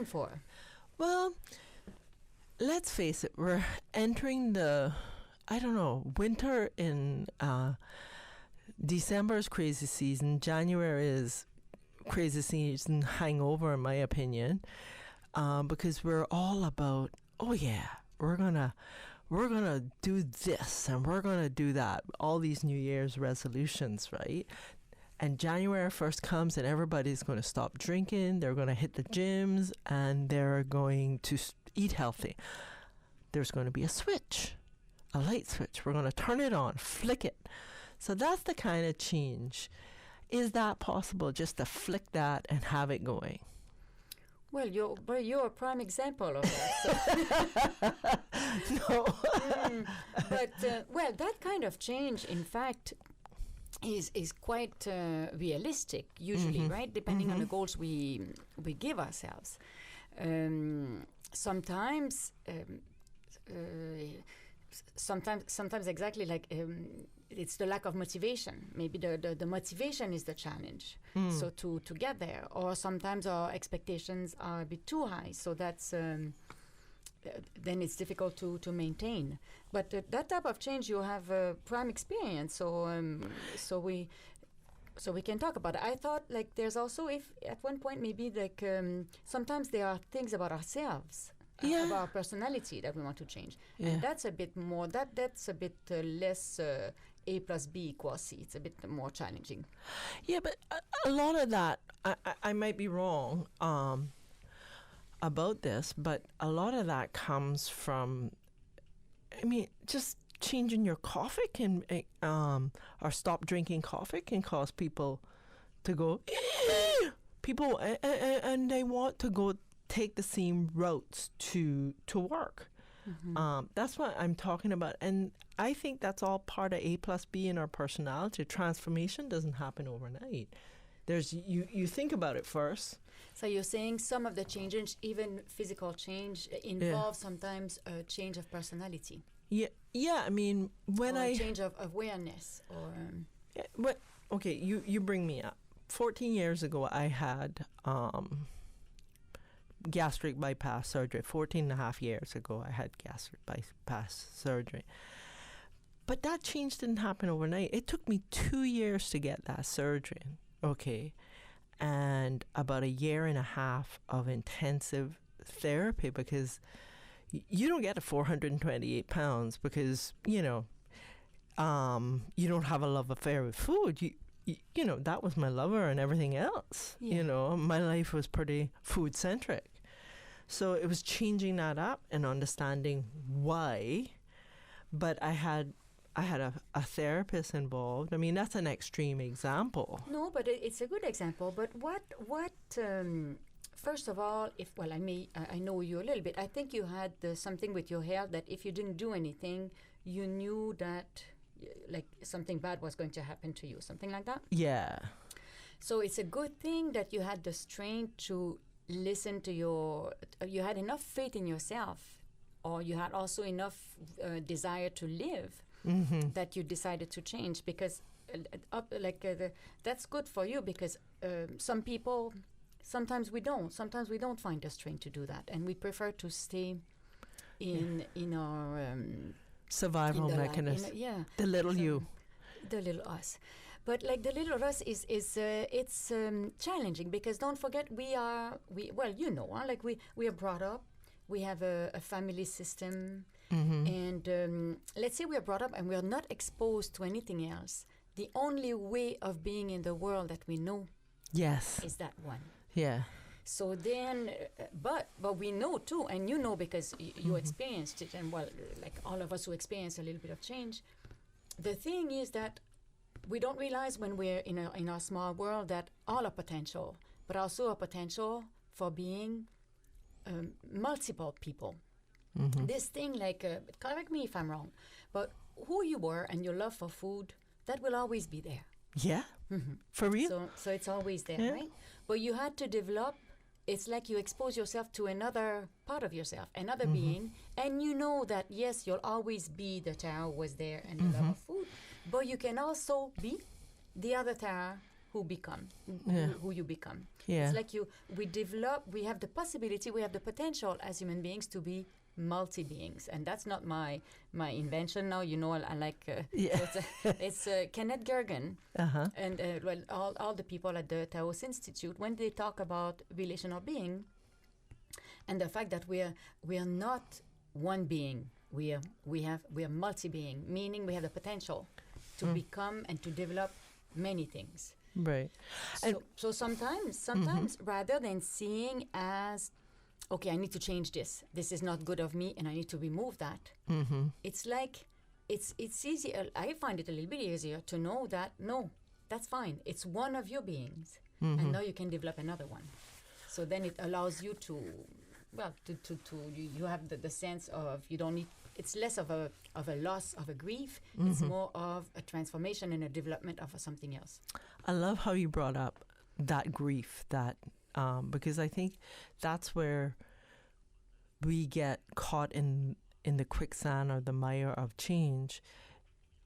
for? Well, let's face it, we're entering the, I don't know, winter in December is crazy season. January is crazy season hangover, in my opinion, because we're all about, oh yeah, we're gonna do this and we're gonna do that. All these New Year's resolutions, right? And January 1st comes and everybody's going to stop drinking. They're going to hit the gyms and they're going to eat healthy. There's going to be a switch, a light switch. We're going to turn it on, flick it. So that's the kind of change. Is that possible, just to flick that and have it going? Well, you're a prime example of that. No. But that kind of change, in fact, is quite realistic usually, right? Depending on the goals we give ourselves. Sometimes exactly like it's the lack of motivation. Maybe the motivation is the challenge. So to get there, or sometimes our expectations are a bit too high. So that's then it's difficult to maintain. But that type of change, you have prime experience. So we can talk about it. I thought like there's also, if at one point maybe like sometimes there are things about ourselves. About our personality that we want to change. Yeah. And that's a bit more, that's a bit less A plus B equals C. It's a bit more challenging. Yeah, but a lot of that, I might be wrong about this, but a lot of that comes from, I mean, just changing your coffee can, or stop drinking coffee can cause people to go, people, and they want to go take the same routes to work. That's what I'm talking about. And I think that's all part of A plus B in our personality. Transformation doesn't happen overnight. There's you think about it first. So you're saying some of the changes, even physical change, involve sometimes a change of personality. Yeah. I mean, when or a change of awareness, or. Okay, you bring me up. 14 years ago, I had gastric bypass surgery. 14 and a half years ago, I had gastric bypass surgery. But that change didn't happen overnight. It took me 2 years to get that surgery. Okay. And about a year and a half of intensive therapy, because you don't get to 428 pounds because, you don't have a love affair with food. You know, that was my lover and everything else. Yeah. My life was pretty food-centric. So it was changing that up and understanding why. But I had a therapist involved. I mean, that's an extreme example. No, but it's a good example. But what first of all, I know you a little bit. I think you had something with your health that if you didn't do anything, you knew that like something bad was going to happen to you, something like that? Yeah. So it's a good thing that you had the strength to listen to you had enough faith in yourself, or you had also enough desire to live that you decided to change, because that's good for you, because some people, sometimes we don't find the strength to do that, and we prefer to stay in our survival mechanism. The little you. The little us. But like the little us is it's challenging, because don't forget we are brought up, we have a family system, and let's say we are brought up and we are not exposed to anything else. The only way of being in the world that we know is that one. Yeah. So then, but we know too, and you know because you experienced it, and like all of us who experience a little bit of change, the thing is that we don't realize when we're in our small world that all our potential, but also a potential for being multiple people. This thing, like, correct me if I'm wrong, but who you were and your love for food, that will always be there. Yeah, for real. So it's always there, right? But you had to develop. It's like you expose yourself to another part of yourself, another being, and you know that, yes, you'll always be the Tara who was there and the love of food, but you can also be the other Tara who you become. Yeah. It's like we have the possibility, we have the potential as human beings to be multi-beings, and that's not my invention now. I like so it's Kenneth Gergen and all the people at the Taos Institute, when they talk about relational being and the fact that we are not one being, we are multi-being, meaning we have the potential to become and to develop many things. Right. So sometimes rather than seeing as, okay, I need to change this. This is not good of me, and I need to remove that. It's like it's easier. I find it a little bit easier to know that no, that's fine. It's one of your beings, and now you can develop another one. So then it allows you to, you have the sense of you don't need. It's less of a loss, of a grief. It's more of a transformation and a development of something else. I love how you brought up that grief, because I think that's where we get caught in the quicksand or the mire of change,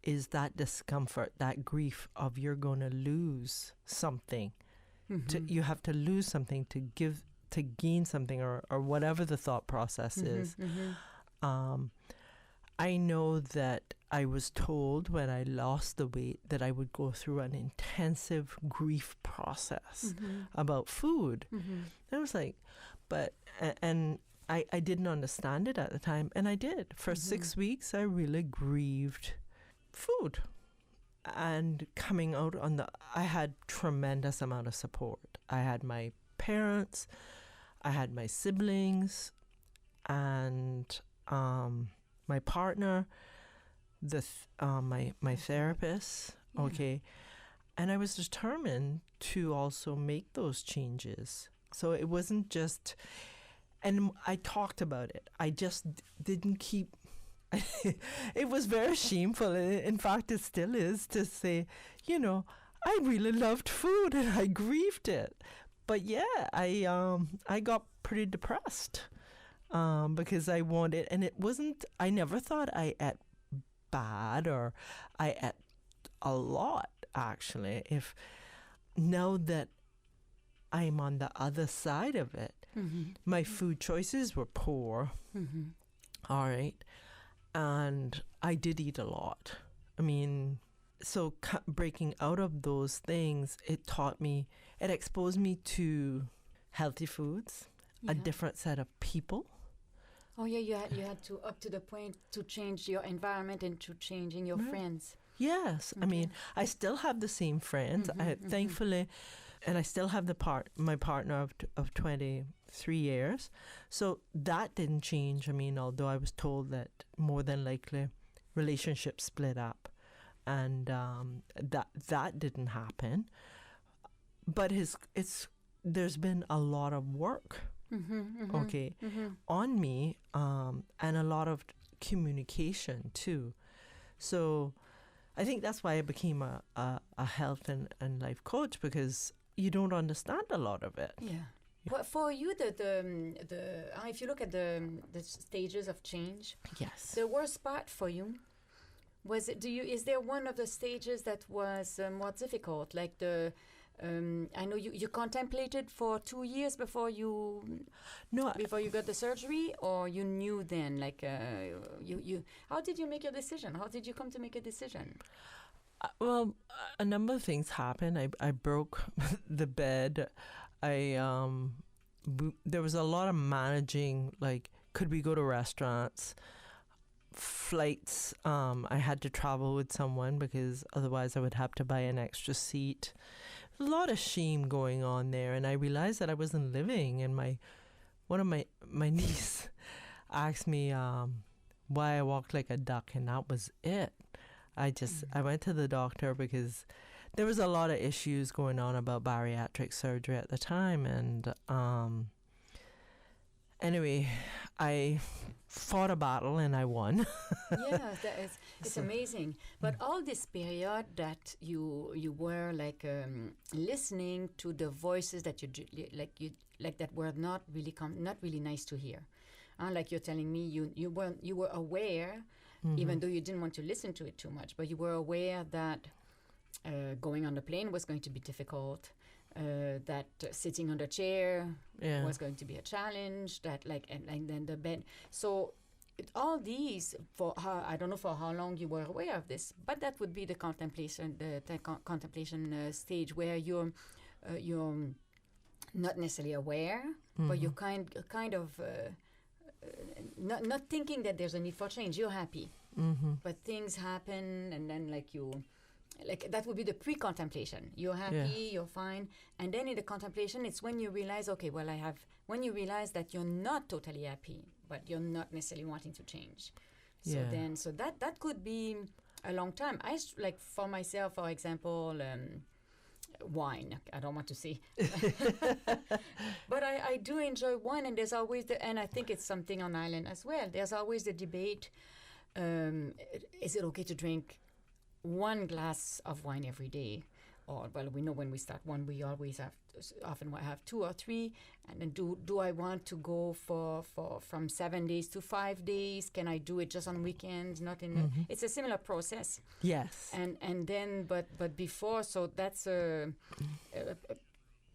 is that discomfort, that grief of you're going to lose something. You have to lose something to gain something, or whatever the thought process is. I know that I was told when I lost the weight that I would go through an intensive grief process about food. I was like, and I didn't understand it at the time, and I did. For 6 weeks, I really grieved food. And coming out I had tremendous amount of support. I had my parents, I had my siblings, and my partner, my therapist, okay, and I was determined to also make those changes. So it wasn't just, and I talked about it. I just didn't keep. It was very shameful. In fact, it still is to say, I really loved food and I grieved it. But yeah, I got pretty depressed. Because I wanted, and it wasn't, I never thought I ate bad or I ate a lot, actually. Now that I'm on the other side of it, my food choices were poor, all right, and I did eat a lot. I mean, so breaking out of those things, it exposed me to healthy foods, a different set of people. Oh yeah, you had to, up to the point to change your environment and to changing your friends. Yes, I mean, I still have the same friends. Thankfully, and I still have my partner of 23 years. So that didn't change. I mean, although I was told that more than likely relationships split up, and that didn't happen. But there's been a lot of work. On me, and a lot of communication too. So I think that's why I became a health and life coach, because you don't understand a lot of it. Yeah. Well, for you, if you look at the stages of change, yes, the worst part for you was it? Is there one of the stages that was more difficult, like the? I know you contemplated for 2 years before you got the surgery, or you knew then, like you how did you make your decision? How did you come to make a decision? Well, a number of things happened. I broke the bed. There was a lot of managing, like, could we go to restaurants, flights. I had to travel with someone because otherwise I would have to buy an extra seat. A lot of shame going on there, and I realized that I wasn't living. And one of my niece asked me why I walked like a duck, and that was it. I went to the doctor because there was a lot of issues going on about bariatric surgery at the time, and anyway, I fought a battle and I won. Yeah, it's amazing. But all this period that you were like listening to the voices that that were not really nice to hear. Like you're telling me, you were aware, even though you didn't want to listen to it too much, but you were aware that going on the plane was going to be difficult. That sitting on the chair was going to be a challenge. That and then the bed. So all these I don't know for how long you were aware of this, but that would be the contemplation, contemplation stage where you're not necessarily aware, but you're kind of not thinking that there's a need for change. You're happy, but things happen, and then that would be the pre-contemplation. You're happy, you're fine, and then in the contemplation, it's when you realize, when you realize that you're not totally happy, but you're not necessarily wanting to change. So that could be a long time. For myself, for example, wine. I don't want to say, but I do enjoy wine, and there's always and I think it's something on island as well. There's always the debate: is it okay to drink one glass of wine every day? Or, well, we know when we start one, we always often have 2 or 3. And then do I want to go for from 7 days to 5 days? Can I do it just on weekends? Not in it's a similar process. Yes. And then, but before, so that's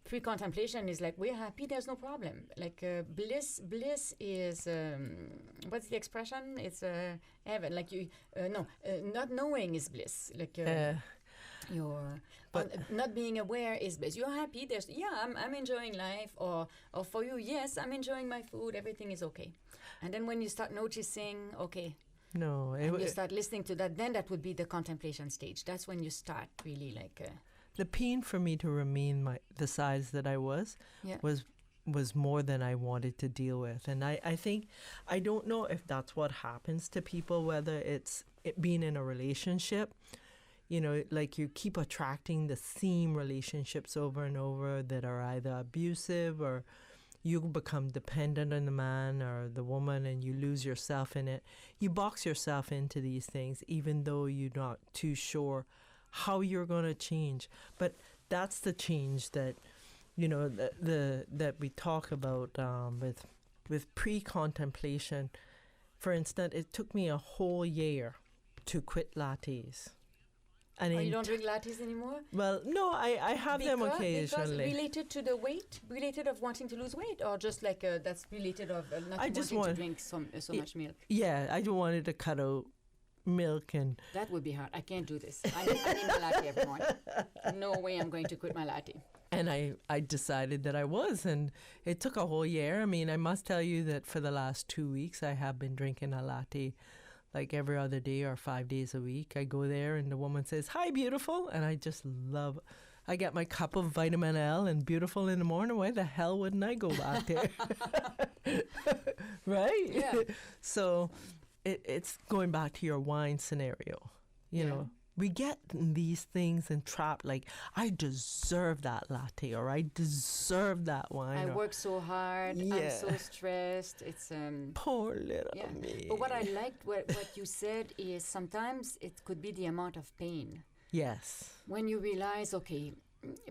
pre-contemplation is like, we're happy, there's no problem. Like bliss is, what's the expression? It's heaven. Like not knowing is bliss. Like not being aware is bliss. You're happy. I'm enjoying life, or for you, yes, I'm enjoying my food. Everything is okay. And then when you start noticing, you start listening to that, then that would be the contemplation stage. That's when you start really the pain for me to remain the size that I was more than I wanted to deal with. And I think, I don't know if that's what happens to people, whether it's being in a relationship, like you keep attracting the same relationships over and over that are either abusive, or you become dependent on the man or the woman and you lose yourself in it. You box yourself into these things even though you're not too sure how you're going to change. But that's the change that, that we talk about with pre-contemplation. For instance, it took me a whole year to quit lattes. And you don't drink lattes anymore? Well, no, I have them occasionally. Because related to the weight? Related of wanting to lose weight? Or just that's related of not wanting to drink so much milk? Yeah, I don't wanted to cut out milk and... That would be hard. I can't do this. I need my latte every morning. No way I'm going to quit my latte. And I decided that I was, and it took a whole year. I mean, I must tell you that for the last 2 weeks, I have been drinking a latte like every other day or 5 days a week. I go there and the woman says, "Hi, beautiful." And I just love, I get my cup of vitamin L and beautiful in the morning. Why the hell wouldn't I go back there? Right? Yeah. So it's going back to your wine scenario. You know, we get these things and trapped like, I deserve that latte, or I deserve that wine. I work so hard. I'm so stressed. It's poor little me. But what I liked, what you said is sometimes it could be the amount of pain. Yes. When you realize, okay,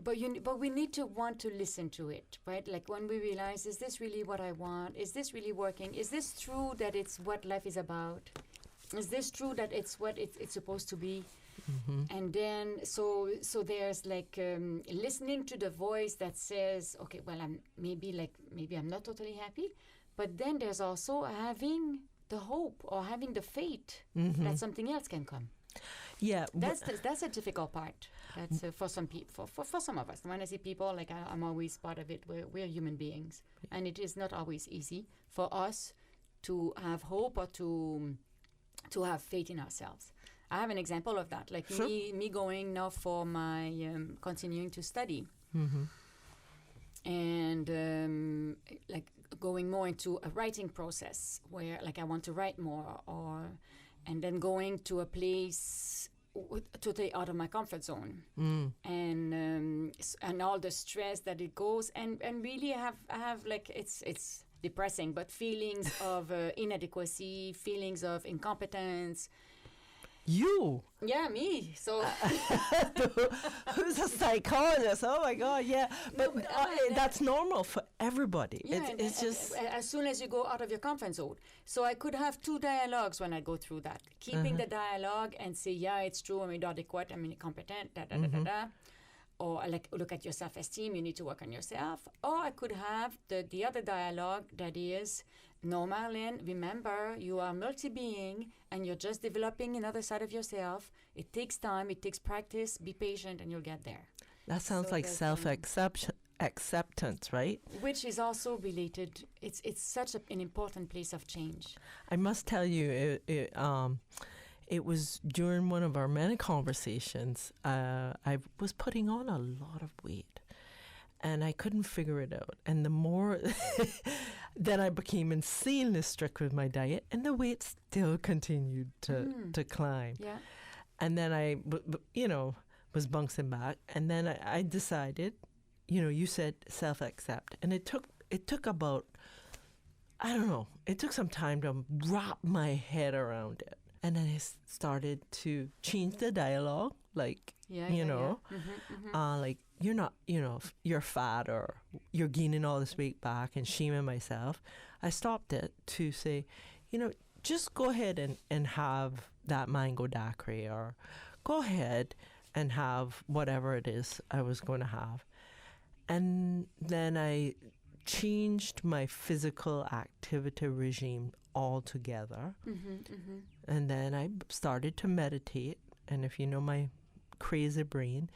but we need to want to listen to it, right? Like when we realize, is this really what I want? Is this really working? Is this true that it's what life is about? Is this true that it's what it's supposed to be? Mm-hmm. And then so there's like listening to the voice that says, okay, well, maybe I'm not totally happy, but then there's also having the hope or having the faith that something else can come. Yeah, that's a difficult part. That's for some people, for some of us. When I see people, like I'm always part of it. We're human beings, and it is not always easy for us to have hope or to have faith in ourselves. I have an example of that, like sure. me going now for my continuing to study, and like going more into a writing process where like I want to write more, and then going to a place totally out of my comfort zone, and all the stress that it goes, and really I have like it's depressing, but feelings of inadequacy, feelings of incompetence. You, Yeah, me. So who's a psychologist? Oh my God, yeah. But but, that's normal for everybody. yeah, and, It's just. as soon as you go out of your comfort zone. So I could have two dialogues when I go through that. Keeping the dialogue and say, yeah, it's true, I'm inadequate, I'm incompetent, da da da da da. Or like look at your self-esteem, you need to work on yourself. Or I could have the other dialogue that is, no, Marlene, remember, you are a multi-being and you're just developing another side of yourself. It takes time, it takes practice, be patient and you'll get there. That sounds So like there's, self-acceptance, right? Which is also related. It's such an important place of change. I must tell you, it was during one of our many conversations, I was putting on a lot of weight and I couldn't figure it out. And the more then I became insanely strict with my diet and the weight still continued to climb. Yeah. And then I, was bouncing back. And then I decided, you said self-accept. And it took about, I don't know, it took some time to wrap my head around it. And then I started to change the dialogue, like, like you're not, you're fat or you're gaining all this weight back and shaming myself. I stopped it to say, just go ahead and have that mango daiquiri or go ahead and have whatever it is I was going to have. And then I changed my physical activity regime altogether. And then I started to meditate. And if you know my crazy brain,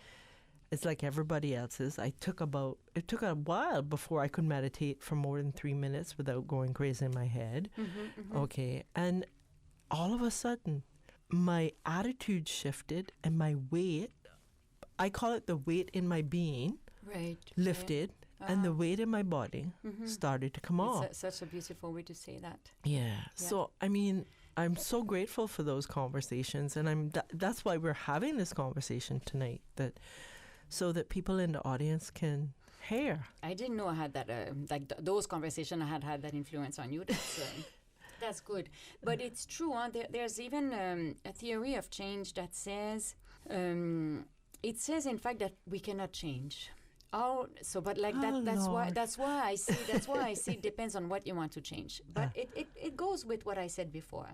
it's like everybody else's. It took a while before I could meditate for more than 3 minutes without going crazy in my head. Okay. And all of a sudden, my attitude shifted and my weight, I call it the weight in my being, lifted. And the weight in my body started to come off. It's such a beautiful way to say that. Yeah. So, I mean, I'm so grateful for those conversations. And that's why we're having this conversation tonight, so that people in the audience can hear. I didn't know I had that, those conversations I had that influence on you. That's good. But it's true. There's even a theory of change that says, it says, in fact, that we cannot change. That's why I see it depends on what you want to change. But it goes with what I said before.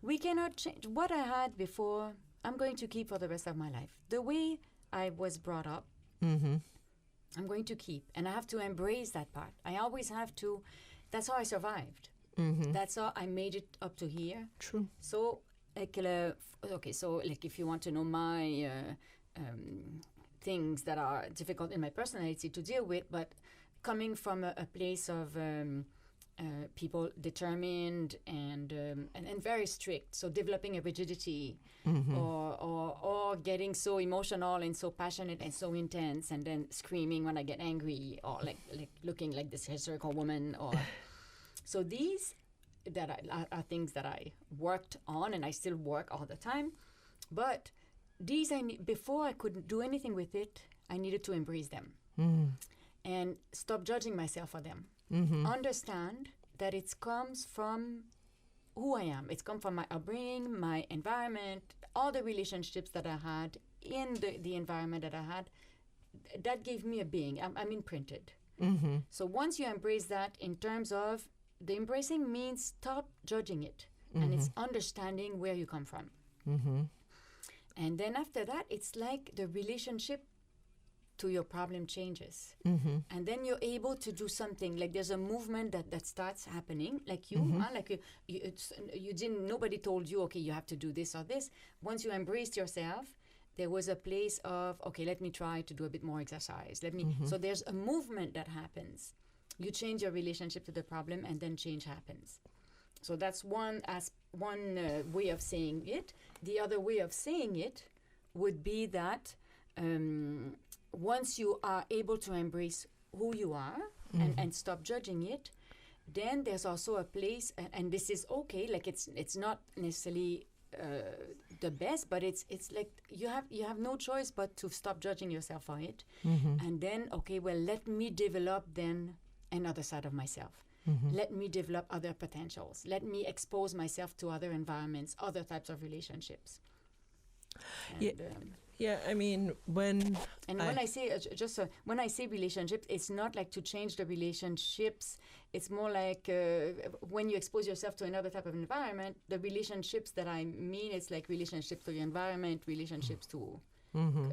We cannot change what I had before. I'm going to keep for the rest of my life. The way I was brought up, I'm going to keep, and I have to embrace that part. I always have to. That's how I survived. That's how I made it up to here. True. So, if you want to know my things that are difficult in my personality to deal with, but coming from a place of people determined and very strict, so developing a rigidity or getting so emotional and so passionate and so intense and then screaming when I get angry or like looking like this hysterical woman or so these that are things that I worked on and I still work all the time, but these before I could do anything with it, I needed to embrace them and stop judging myself for them. Understand that it comes from who I am. It's come from my upbringing, my environment, all the relationships that I had in the environment that I had. That gave me a being. I'm imprinted. So once you embrace that, in terms of the embracing means stop judging it, and it's understanding where you come from. And then after that, it's like the relationship to your problem changes. And then you're able to do something. Like there's a movement that starts happening. Like you, nobody told you, okay, you have to do this or this. Once you embraced yourself, there was a place of, okay, let me try to do a bit more exercise. So there's a movement that happens. You change your relationship to the problem and then change happens. So that's one way of saying it. The other way of saying it would be that once you are able to embrace who you are and stop judging it, then there's also a place, and this is okay. Like it's not necessarily the best, but it's like you have no choice but to stop judging yourself for it, and then okay, well, let me develop then another side of myself. let me develop other potentials. Let me expose myself to other environments, other types of relationships. And, Yeah, I mean, when I say when I say relationships, it's not like to change the relationships. It's more like when you expose yourself to another type of environment, the relationships that I mean, it's like relationships to the environment, relationships to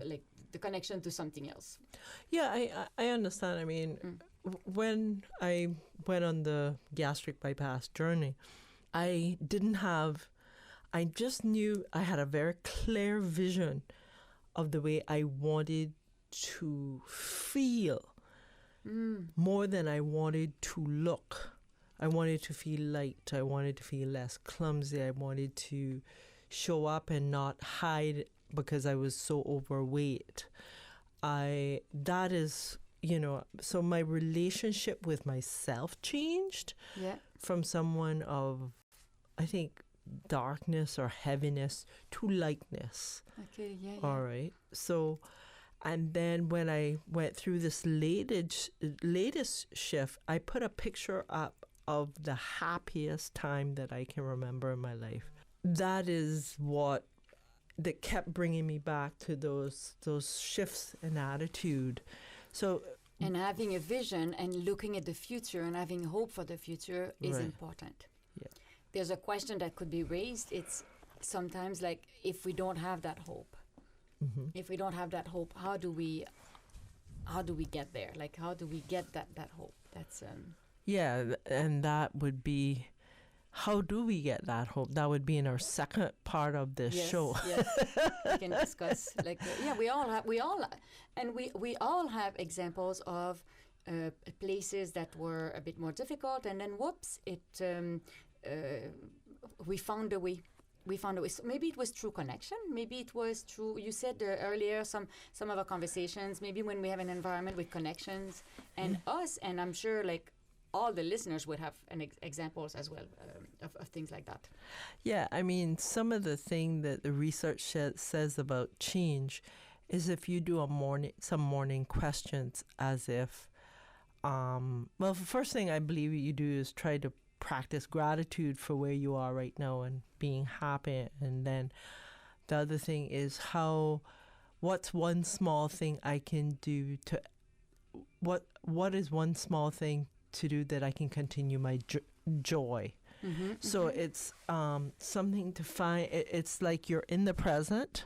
like the connection to something else. Yeah, I understand. I mean, when I went on the gastric bypass journey, I just knew I had a very clear vision of the way I wanted to feel more than I wanted to look. I wanted to feel light. I wanted to feel less clumsy. I wanted to show up and not hide because I was so overweight. That is, so my relationship with myself changed from someone of, I think, darkness or heaviness to lightness. Okay, yeah. All right. So, and then when I went through this latest shift, I put a picture up of the happiest time that I can remember in my life. That is what that kept bringing me back to those shifts in attitude. So, and having a vision and looking at the future and having hope for the future is important. Yeah. There's a question that could be raised. It's sometimes like, if we don't have that hope, how do we get there? Like, how do we get that hope? That's yeah, and that would be, how do we get that hope? That would be in our second part of this show. Yes, we can discuss. Like, we all have examples of places that were a bit more difficult, and then whoops, we found a way. So maybe it was through connection. Maybe it was through, you said earlier, some of our conversations, maybe when we have an environment with connections and us, and I'm sure like all the listeners would have examples as well of things like that. Yeah, I mean, some of the thing that the research says about change is if you do some morning questions as if, well, the first thing I believe you do is try to practice gratitude for where you are right now and being happy. And then the other thing is what's one small thing I can do to, what is one small thing to do that I can continue my joy. So it's something to find, it's like you're in the present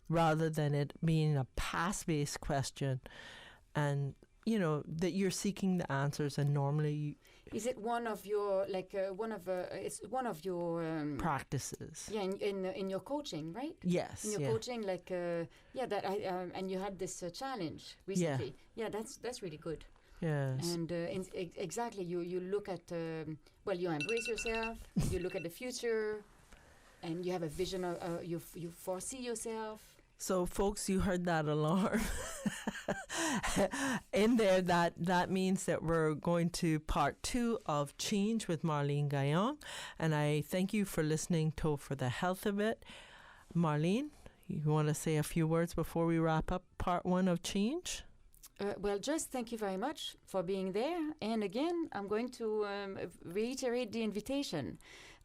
rather than it being a past-based question, and that you're seeking the answers, and normally is it one of your it's one of your practices? Yeah, in your coaching, right? Yes. In your coaching, that I and you had this challenge recently. Yeah, that's really good. Yes. And exactly, you look at you embrace yourself. You look at the future, and you have a vision of you foresee yourself. So, folks, you heard that alarm in there. That means that we're going to part 2 of Change with Marlene Gaillon. And I thank you for listening to For the Health of It. Marlene, you want to say a few words before we wrap up part 1 of Change? Well, just thank you very much for being there. And again, I'm going to reiterate the invitation.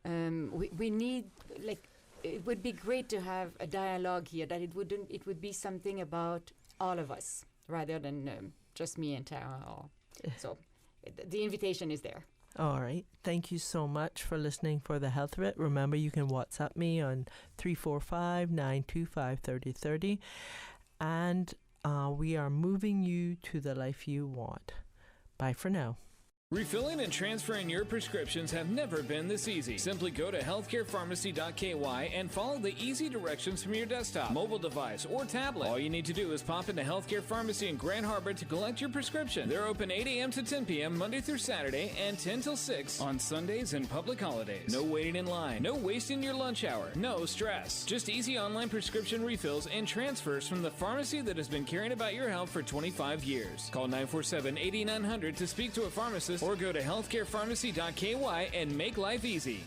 We need, it would be great to have a dialogue here, that it would be something about all of us rather than just me and Tara. So the invitation is there. All right. Thank you so much for listening For the Health of It. Remember, you can WhatsApp me on 345-925-3030. And we are moving you to the life you want. Bye for now. Refilling and transferring your prescriptions have never been this easy. Simply go to healthcarepharmacy.ky and follow the easy directions from your desktop, mobile device, or tablet. All you need to do is pop into Healthcare Pharmacy in Grand Harbor to collect your prescription. They're open 8 a.m. to 10 p.m. Monday through Saturday and 10 till 6 on Sundays and public holidays. No waiting in line, no wasting your lunch hour, no stress. Just easy online prescription refills and transfers from the pharmacy that has been caring about your health for 25 years. Call 947-8900 to speak to a pharmacist, or go to healthcarepharmacy.ky and make life easy.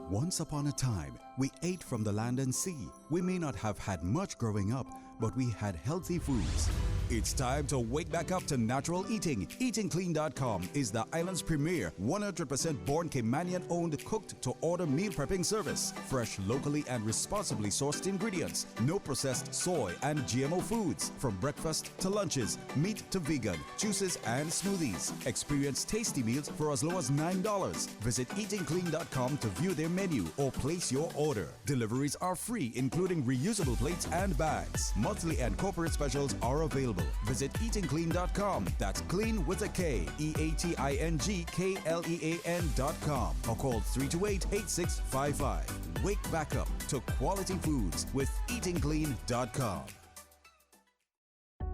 Once upon a time, we ate from the land and sea. We may not have had much growing up, but we had healthy foods. It's time to wake back up to natural eating. EatingClean.com is the island's premier 100% born Caymanian-owned cooked-to-order meal prepping service. Fresh, locally and responsibly sourced ingredients. No processed soy and GMO foods. From breakfast to lunches, meat to vegan, juices and smoothies. Experience tasty meals for as low as $9. Visit EatingClean.com to view their menu or place your order. Deliveries are free, including reusable plates and bags. Monthly and corporate specials are available. Visit eatingclean.com. That's clean with a K. EATINGKLEAN.com. Or call 328-8655. Wake back up to quality foods with eatingclean.com.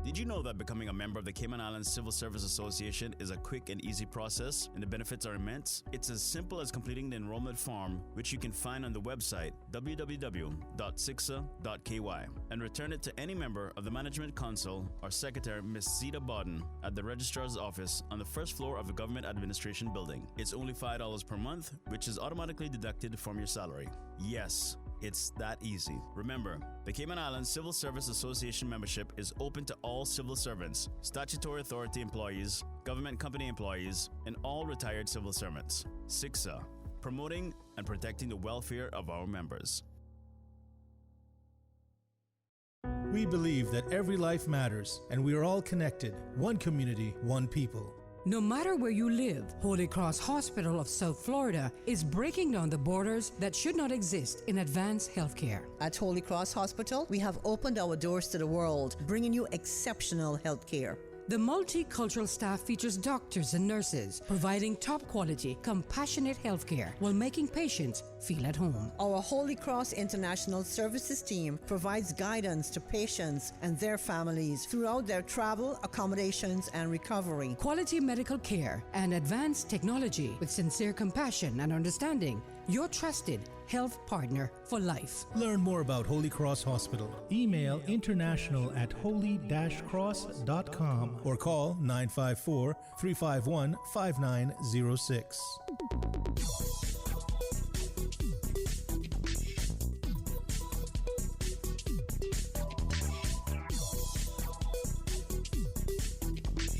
Did you know that becoming a member of the Cayman Islands Civil Service Association is a quick and easy process, and the benefits are immense? It's as simple as completing the enrollment form, which you can find on the website www.cicsa.ky, and return it to any member of the Management Council or Secretary Ms. Zita Bodden at the Registrar's Office on the first floor of the Government Administration Building. It's only $5 per month, which is automatically deducted from your salary. Yes, it's that easy. Remember, the Cayman Islands Civil Service Association membership is open to all civil servants, statutory authority employees, government company employees, and all retired civil servants. CICSA, promoting and protecting the welfare of our members. We believe that every life matters, and we are all connected. One community, one people. No matter where you live, Holy Cross Hospital of South Florida is breaking down the borders that should not exist in advanced healthcare. At Holy Cross Hospital, we have opened our doors to the world, bringing you exceptional healthcare. The multicultural staff features doctors and nurses providing top quality, compassionate healthcare while making patients feel at home. Our Holy Cross International Services team provides guidance to patients and their families throughout their travel, accommodations, and recovery. Quality medical care and advanced technology with sincere compassion and understanding. Your trusted health partner for life. Learn more about Holy Cross Hospital. Email international@holy-cross.com or call 954-351-5906.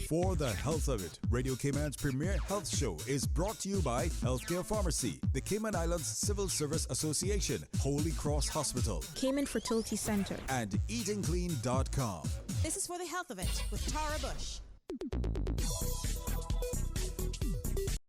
For the health of it, Radio Cayman's premier health show is brought to you by Healthcare Pharmacy, the Cayman Islands Civil Service Association, Holy Cross Hospital, Cayman Fertility Center, and EatingClean.com. This is For the Health of It with Tara Bush.